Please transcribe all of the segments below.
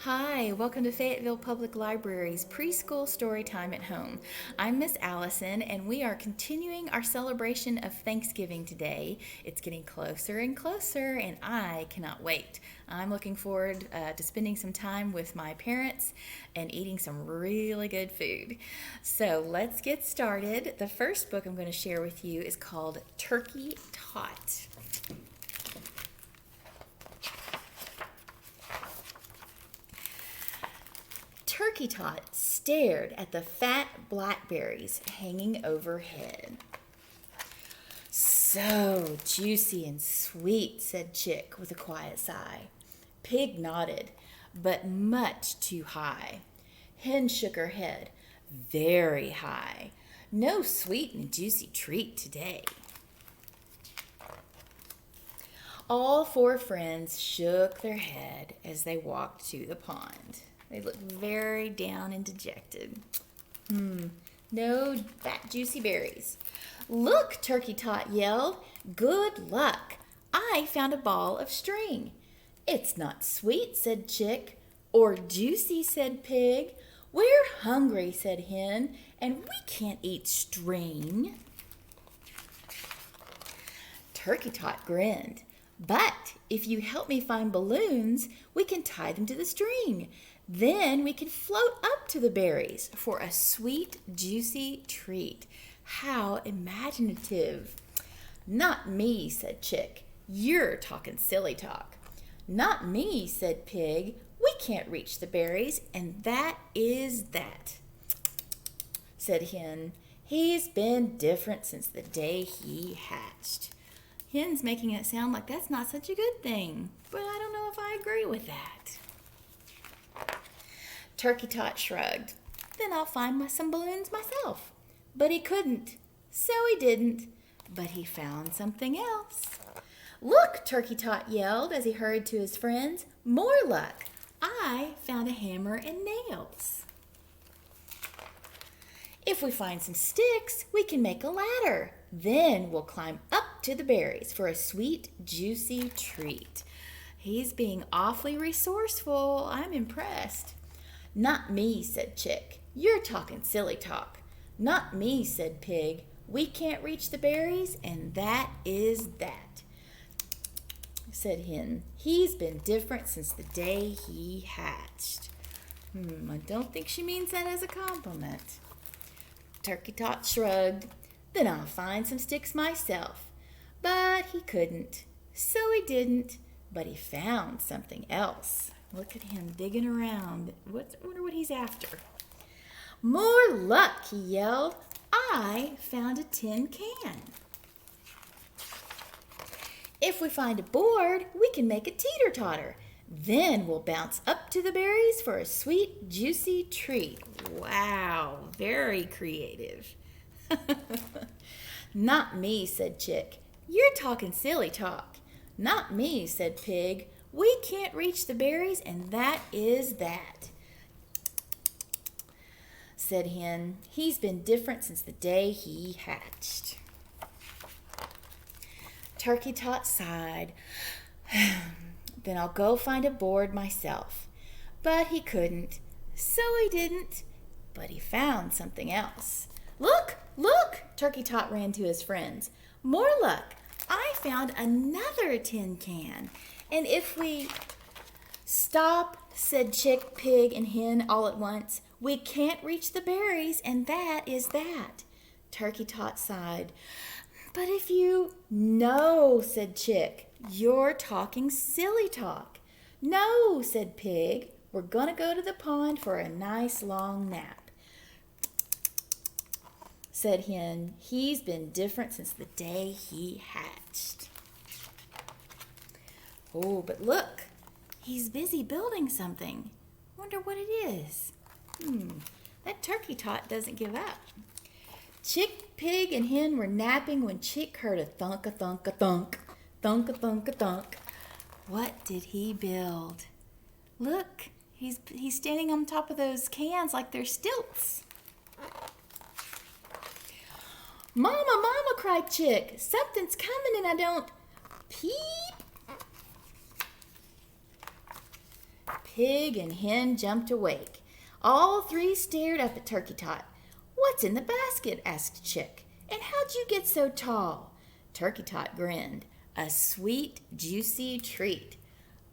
Hi, welcome to Fayetteville Public Library's Preschool Story Time at Home. I'm Miss Alyson, and we are continuing our celebration of Thanksgiving today. It's getting closer and closer, and I cannot wait. I'm looking forward to spending some time with my parents and eating some really good food. So let's get started. The first book I'm going to share with you is called Turkey Tot. Turkey Tot stared at the fat blackberries hanging overhead. "So juicy and sweet," said Chick with a quiet sigh. Pig nodded, but much too high. Hen shook her head, very high. No sweet and juicy treat today. All four friends shook their head as they walked to the pond. They looked very down and dejected. No fat, juicy berries. "Look," Turkey Tot yelled. "Good luck. I found a ball of string." "It's not sweet," said Chick. "Or juicy," said Pig. "We're hungry," said Hen, "and we can't eat string." Turkey Tot grinned. "But if you help me find balloons, we can tie them to the string. Then we can float up to the berries for a sweet, juicy treat." How imaginative. "Not me," said Chick. "You're talking silly talk." "Not me," said Pig. "We can't reach the berries, and that is that," said Hen. "He's been different since the day he hatched." Hen's making it sound like that's not such a good thing, but I don't know if I agree with that. Turkey Tot shrugged. "Then I'll find some balloons myself." But he couldn't, so he didn't. But he found something else. "Look," Turkey Tot yelled as he hurried to his friends. "More luck. I found a hammer and nails. If we find some sticks, we can make a ladder. Then we'll climb up to the berries for a sweet, juicy treat." He's being awfully resourceful. I'm impressed. "Not me," said Chick. "You're talking silly talk." "Not me," said Pig. "We can't reach the berries, and that is that," said Hen. "He's been different since the day he hatched." I don't think she means that as a compliment. Turkey Tot shrugged. "Then I'll find some sticks myself." But he couldn't, so he didn't. But he found something else. Look at him digging around. I wonder what he's after. "More luck," he yelled. "I found a tin can. If we find a board, we can make a teeter-totter. Then we'll bounce up to the berries for a sweet, juicy treat." Wow, very creative. "Not me," said Chick. "You're talking silly talk." "Not me," said Pig. "We can't reach the berries, and that is that," said Hen. "He's been different since the day he hatched." Turkey Tot sighed. "Then I'll go find a board myself." But he couldn't, so he didn't. But he found something else. "Look, look!" Turkey Tot ran to his friends. "More luck. I found another tin can. And if we—" "Stop," said Chick, Pig, and Hen all at once. "We can't reach the berries, and that is that." Turkey Tot sighed. "But if you—" "No," said Chick. "You're talking silly talk." "No," said Pig. "We're going to go to the pond for a nice long nap," said Hen. "He's been different since the day he hatched." "Oh, but look, he's busy building something. Wonder what it is." That Turkey Tot doesn't give up. Chick, Pig, and Hen were napping when Chick heard a thunk-a-thunk-a-thunk, thunk-a-thunk-a-thunk. What did he build? Look, he's standing on top of those cans like they're stilts. "Mama, Mama," cried Chick. "Something's coming and I don't—" Peep! Pig and Hen jumped awake. All three stared up at Turkey Tot. "What's in the basket?" asked Chick. "And how'd you get so tall?" Turkey Tot grinned. "A sweet, juicy treat."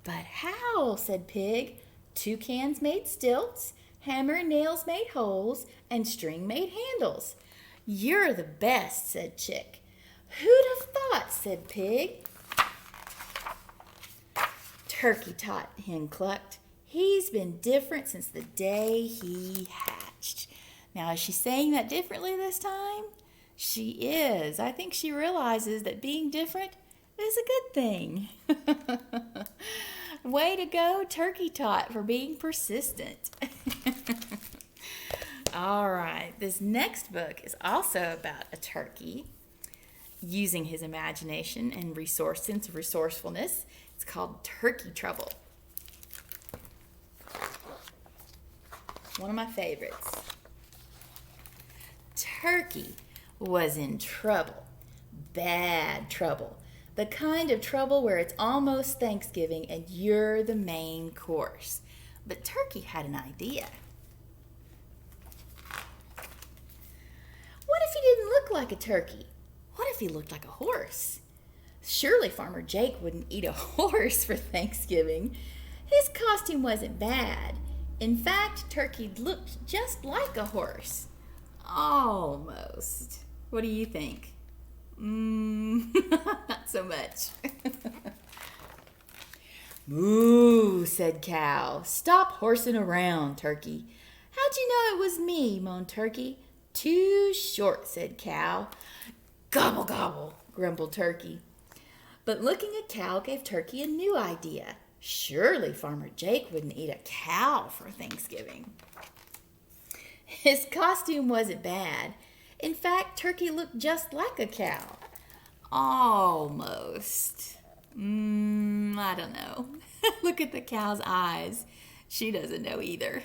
"But how?" said Pig. "Two cans made stilts, hammer and nails made holes, and string made handles." "You're the best," said Chick. "Who'd have thought?" said Pig. "Turkey Tot," Hen clucked. "He's been different since the day he hatched." Now, is she saying that differently this time? She is. I think she realizes that being different is a good thing. Way to go, Turkey Tot, for being persistent. All right, this next book is also about a turkey using his imagination and sense of resourcefulness. It's called Turkey Trouble. One of my favorites. Turkey was in trouble. Bad trouble. The kind of trouble where it's almost Thanksgiving and you're the main course. But Turkey had an idea. What if he didn't look like a turkey? What if he looked like a horse? Surely Farmer Jake wouldn't eat a horse for Thanksgiving. His costume wasn't bad. In fact, Turkey looked just like a horse. Almost. What do you think? Not so much. "Moo," said Cow. "Stop horsing around, Turkey." "How'd you know it was me?" moaned Turkey. "Too short," said Cow. "Gobble, gobble," grumbled Turkey. But looking at Cow gave Turkey a new idea. Surely Farmer Jake wouldn't eat a cow for Thanksgiving. His costume wasn't bad. In fact, Turkey looked just like a cow. Almost. I don't know. Look at the cow's eyes. She doesn't know either.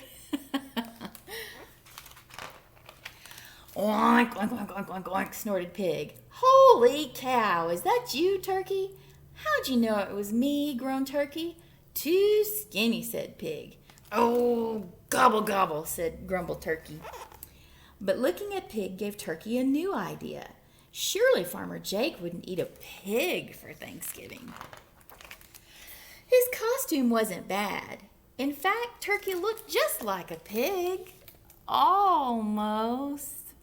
"Oink, oink, oink, oink, oink, oink," snorted Pig. "Holy cow, is that you, Turkey?" "How'd you know it was me?" groaned Turkey. "Too skinny," said Pig. "Oh, gobble, gobble," grumbled Turkey. But looking at Pig gave Turkey a new idea. Surely Farmer Jake wouldn't eat a pig for Thanksgiving. His costume wasn't bad. In fact, Turkey looked just like a pig. Almost.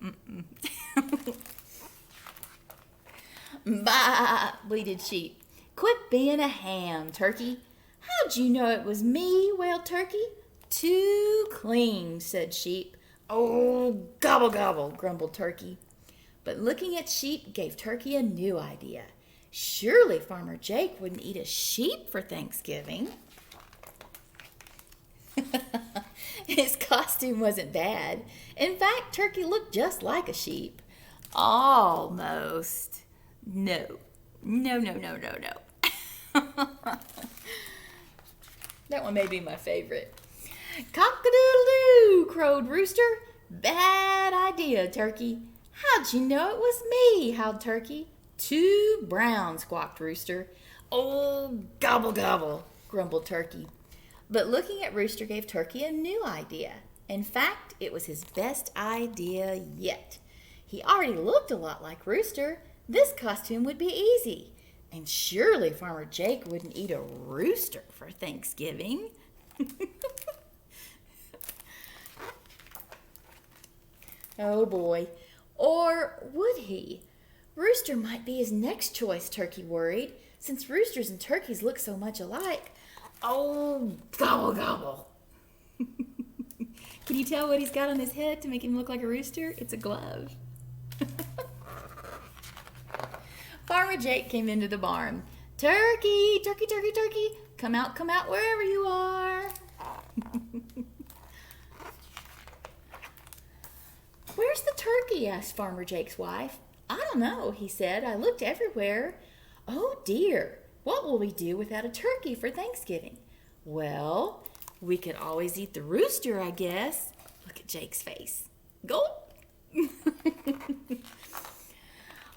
No. "Bah," bleated Sheep. "Quit being a ham, Turkey." "How'd you know it was me?" wailed Turkey. "Too clean," said Sheep. "Oh, gobble, gobble," grumbled Turkey. But looking at Sheep gave Turkey a new idea. Surely Farmer Jake wouldn't eat a sheep for Thanksgiving. His costume wasn't bad. In fact, Turkey looked just like a sheep. Almost. No. No, no, no, no, no. That one may be my favorite. "Cock-a-doodle-doo," crowed Rooster. "Bad idea, Turkey." "How'd you know it was me?" howled Turkey. "Too brown," squawked Rooster. "Oh, gobble, gobble," grumbled Turkey. But looking at Rooster gave Turkey a new idea. In fact, it was his best idea yet. He already looked a lot like Rooster. This costume would be easy. And surely Farmer Jake wouldn't eat a rooster for Thanksgiving. Oh boy. Or would he? Rooster might be his next choice, Turkey worried, since roosters and turkeys look so much alike. Oh, gobble, gobble. Can you tell what he's got on his head to make him look like a rooster? It's a glove. Farmer Jake came into the barn. "Turkey, turkey, turkey, turkey, come out, wherever you are." "Where's the turkey?" asked Farmer Jake's wife. "I don't know," he said. "I looked everywhere." "Oh dear, what will we do without a turkey for Thanksgiving?" "Well, we could always eat the rooster, I guess." Look at Jake's face. Gulp.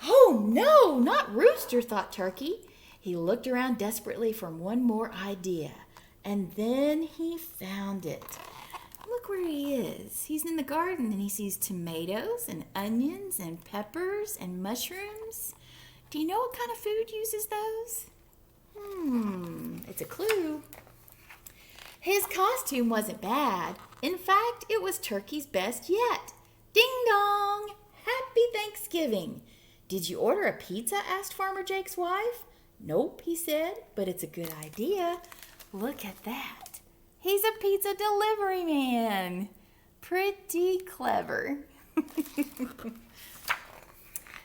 "Oh no, not rooster," thought Turkey. He looked around desperately for one more idea. And then he found it. Look where he is. He's in the garden and he sees tomatoes and onions and peppers and mushrooms. Do you know what kind of food uses those? It's a clue. His costume wasn't bad. In fact, it was Turkey's best yet. Ding dong! Happy Thanksgiving! Did you order a pizza? Asked Farmer Jake's wife. Nope, he said, but it's a good idea. Look at that. He's a pizza delivery man. Pretty clever.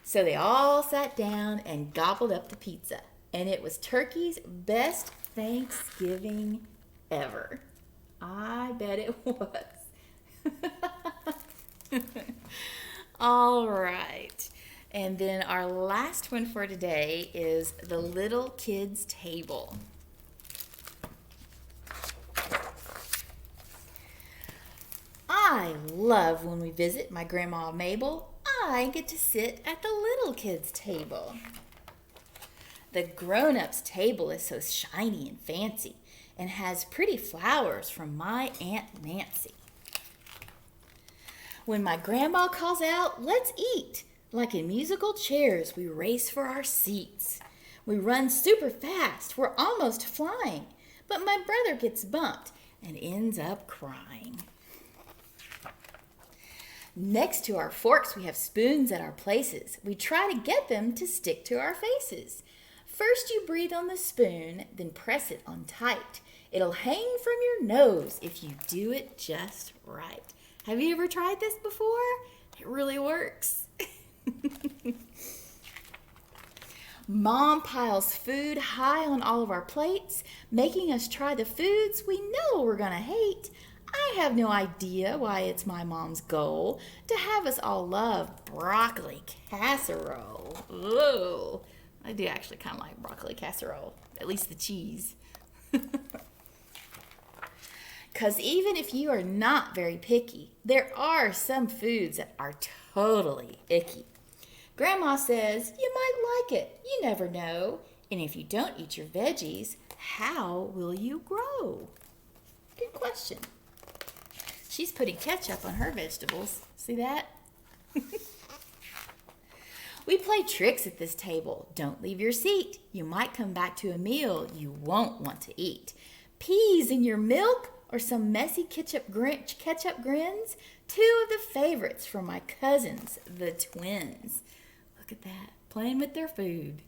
So they all sat down and gobbled up the pizza. And it was Turkey's best Thanksgiving ever. I bet it was. All right. And then our last one for today is the little kids' table. I love when we visit my Grandma Mabel. I get to sit at the little kids' table. The grown-ups' table is so shiny and fancy and has pretty flowers from my Aunt Nancy. When my grandma calls out, "Let's eat," like in musical chairs, we race for our seats. We run super fast. We're almost flying. But my brother gets bumped and ends up crying. Next to our forks, we have spoons at our places. We try to get them to stick to our faces. First you breathe on the spoon, then press it on tight. It'll hang from your nose if you do it just right. Have you ever tried this before? It really works. Mom piles food high on all of our plates, making us try the foods we know we're gonna hate. I have no idea why it's my mom's goal to have us all love broccoli casserole. Ooh, I do actually kind of like broccoli casserole, at least the cheese. Because even if you are not very picky, there are some foods that are totally icky. Grandma says you might like it. You never know. And if you don't eat your veggies, how will you grow? Good question. She's putting ketchup on her vegetables. See that? We play tricks at this table. Don't leave your seat. You might come back to a meal you won't want to eat. Peas in your milk or some messy ketchup grins? Two of the favorites from my cousins, the twins. Look at that, playing with their food.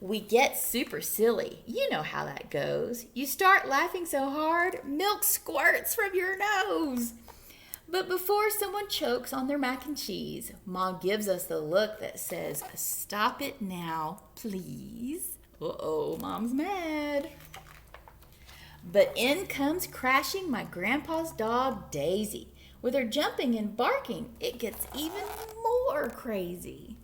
We get super silly. You know how that goes. You start laughing so hard, milk squirts from your nose. But before someone chokes on their mac and cheese, Mom gives us the look that says, "Stop it now, please." Uh-oh, Mom's mad. But in comes crashing my grandpa's dog, Daisy. With her jumping and barking, it gets even more crazy.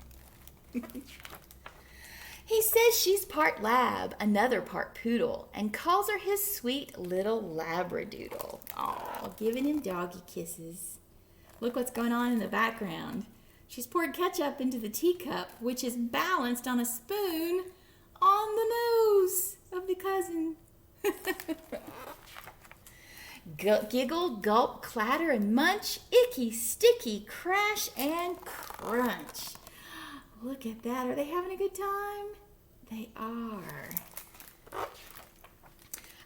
He says she's part lab, another part poodle, and calls her his sweet little labradoodle. Aw, giving him doggy kisses. Look what's going on in the background. She's poured ketchup into the teacup, which is balanced on a spoon on the nose of the cousin. Giggle, gulp, clatter, and munch, icky, sticky, crash, and crunch. Look at that. Are they having a good time? They are.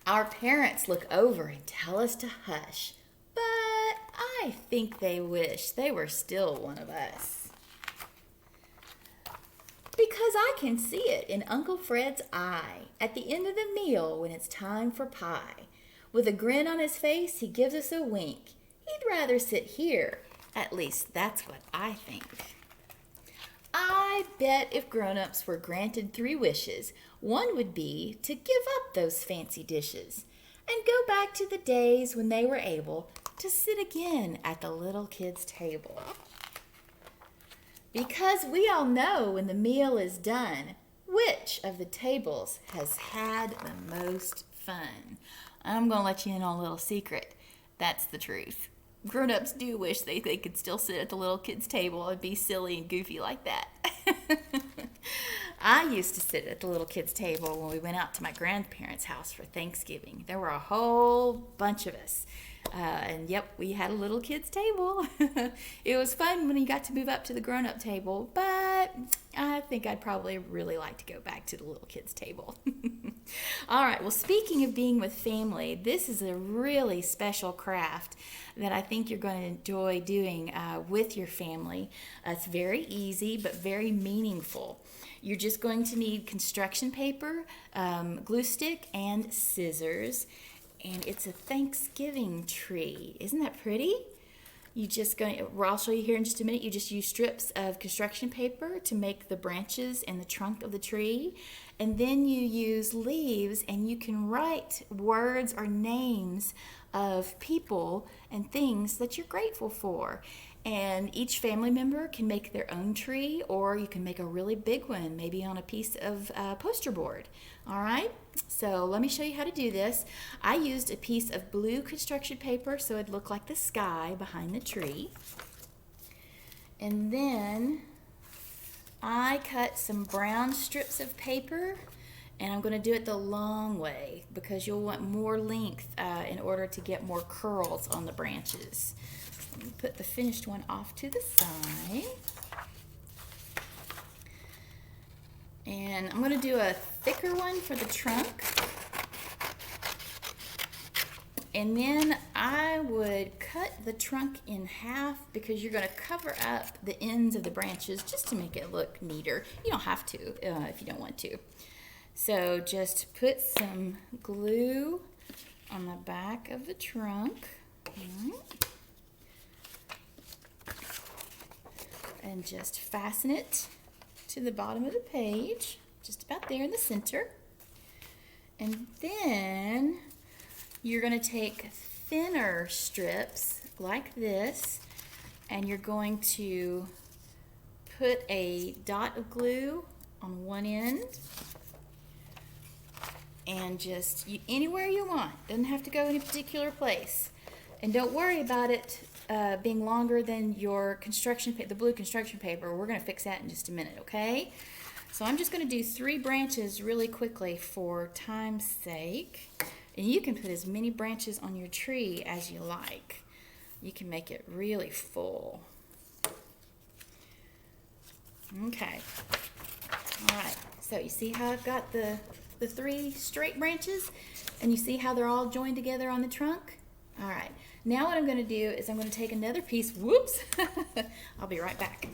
Our parents look over and tell us to hush, but I think they wish they were still one of us. Because I can see it in Uncle Fred's eye at the end of the meal when it's time for pie. With a grin on his face, he gives us a wink. He'd rather sit here. At least that's what I think. I bet if grown-ups were granted 3 wishes, one would be to give up those fancy dishes and go back to the days when they were able to sit again at the little kids' table. Because we all know when the meal is done, which of the tables has had the most fun. I'm going to let you in on a little secret. That's the truth. Grown-ups do wish they could still sit at the little kids' table and be silly and goofy like that. I used to sit at the little kids' table when we went out to my grandparents' house for Thanksgiving. There were a whole bunch of us. And yep, we had a little kids' table. It was fun when you got to move up to the grown-up table, but I think I'd probably really like to go back to the little kids' table. All right, well, speaking of being with family, this is a really special craft that I think you're going to enjoy doing with your family. It's very easy, but very meaningful. You're just going to need construction paper, glue stick, and scissors. And it's a Thanksgiving tree. Isn't that pretty? I'll show you here in just a minute. You just use strips of construction paper to make the branches and the trunk of the tree. And then you use leaves, and you can write words or names of people and things that you're grateful for. And each family member can make their own tree, or you can make a really big one, maybe on a piece of poster board. All right, so let me show you how to do this. I used a piece of blue construction paper so it'd look like the sky behind the tree. And then I cut some brown strips of paper, and I'm going to do it the long way because you'll want more length in order to get more curls on the branches. Let me put the finished one off to the side. And I'm going to do a thicker one for the trunk. And then I would cut the trunk in half because you're going to cover up the ends of the branches just to make it look neater. You don't have to if you don't want to. So just put some glue on the back of the trunk. And just fasten it to the bottom of the page, just about there in the center. And then you're going to take thinner strips like this, and you're going to put a dot of glue on one end, and just anywhere you want. Doesn't have to go any particular place. And don't worry about it being longer than your the blue construction paper. We're going to fix that in just a minute, okay? So I'm just going to do 3 branches really quickly for time's sake. And you can put as many branches on your tree as you like. You can make it really full. Okay. All right. So you see how I've got the 3 straight branches? And you see how they're all joined together on the trunk? All right. Now what I'm going to do is I'm going to take another piece. Whoops. I'll be right back.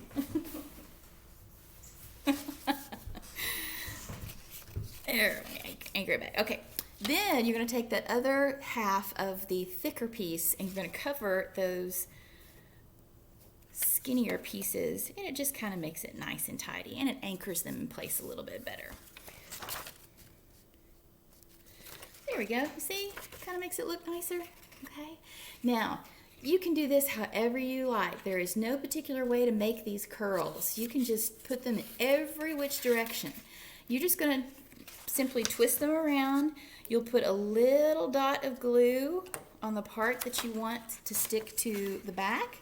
There, anchor it back. Okay. Then you're going to take that other half of the thicker piece and you're going to cover those skinnier pieces, and it just kind of makes it nice and tidy, and it anchors them in place a little bit better. There we go. You see? Kind of makes it look nicer. Okay. Now, you can do this however you like. There is no particular way to make these curls. You can just put them in every which direction. You're just going to simply twist them around. You'll put a little dot of glue on the part that you want to stick to the back,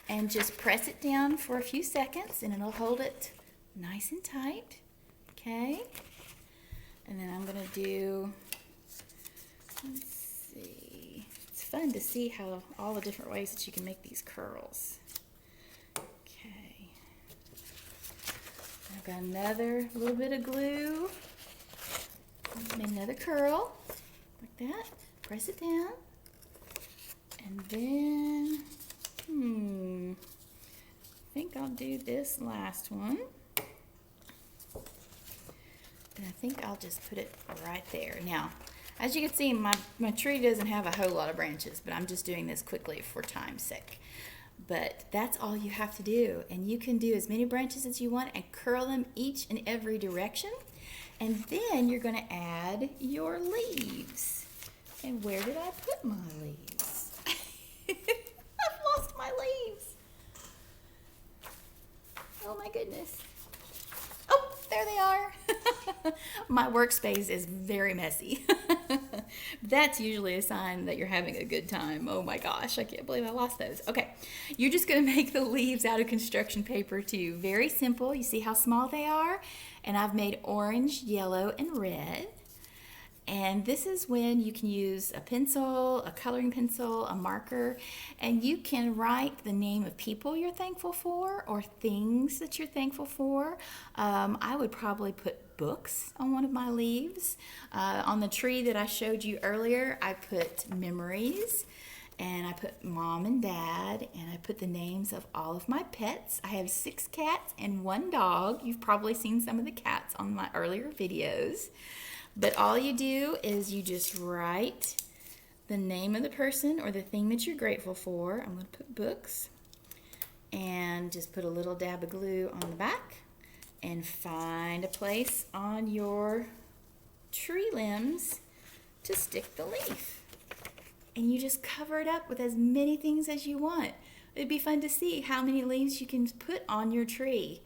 and just press it down for a few seconds, and it'll hold it nice and tight. Okay. And then I'm going to do, let's see, it's fun to see how all the different ways that you can make these curls. Okay. I've got another little bit of glue. Make another curl like that. Press it down. And then, I think I'll do this last one. And I think I'll just put it right there. Now, as you can see, my tree doesn't have a whole lot of branches, but I'm just doing this quickly for time's sake. But that's all you have to do. And you can do as many branches as you want and curl them each in every direction. And then you're going to add your leaves. And where did I put my leaves? I've lost my leaves. Oh my goodness. Oh, there they are. My workspace is very messy. That's usually a sign that you're having a good time. Oh my gosh, I can't believe I lost those. Okay, you're just going to make the leaves out of construction paper too. Very simple. You see how small they are? And I've made orange, yellow, and red. And this is when you can use a pencil, a coloring pencil, a marker, and you can write the name of people you're thankful for or things that you're thankful for. I would probably put books on one of my leaves. On the tree that I showed you earlier, I put memories. And I put mom and dad, and I put the names of all of my pets. I have 6 cats and 1 dog. You've probably seen some of the cats on my earlier videos. But all you do is you just write the name of the person or the thing that you're grateful for. I'm going to put books. And just put a little dab of glue on the back. And find a place on your tree limbs to stick the leaf. And you just cover it up with as many things as you want. It'd be fun to see how many leaves you can put on your tree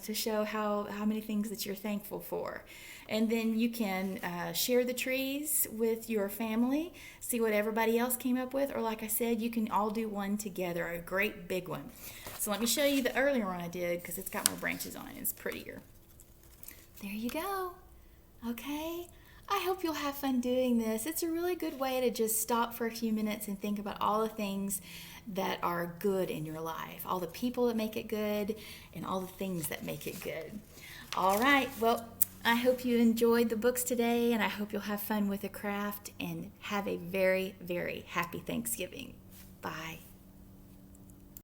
to show how many things that you're thankful for. And then you can share the trees with your family, see what everybody else came up with, or like I said, you can all do one together, a great big one. So let me show you the earlier one I did because it's got more branches on it. It's prettier. There you go. Okay. I hope you'll have fun doing this. It's a really good way to just stop for a few minutes and think about all the things that are good in your life, all the people that make it good, and all the things that make it good. All right, well, I hope you enjoyed the books today, and I hope you'll have fun with the craft, and have a very, very happy Thanksgiving. Bye.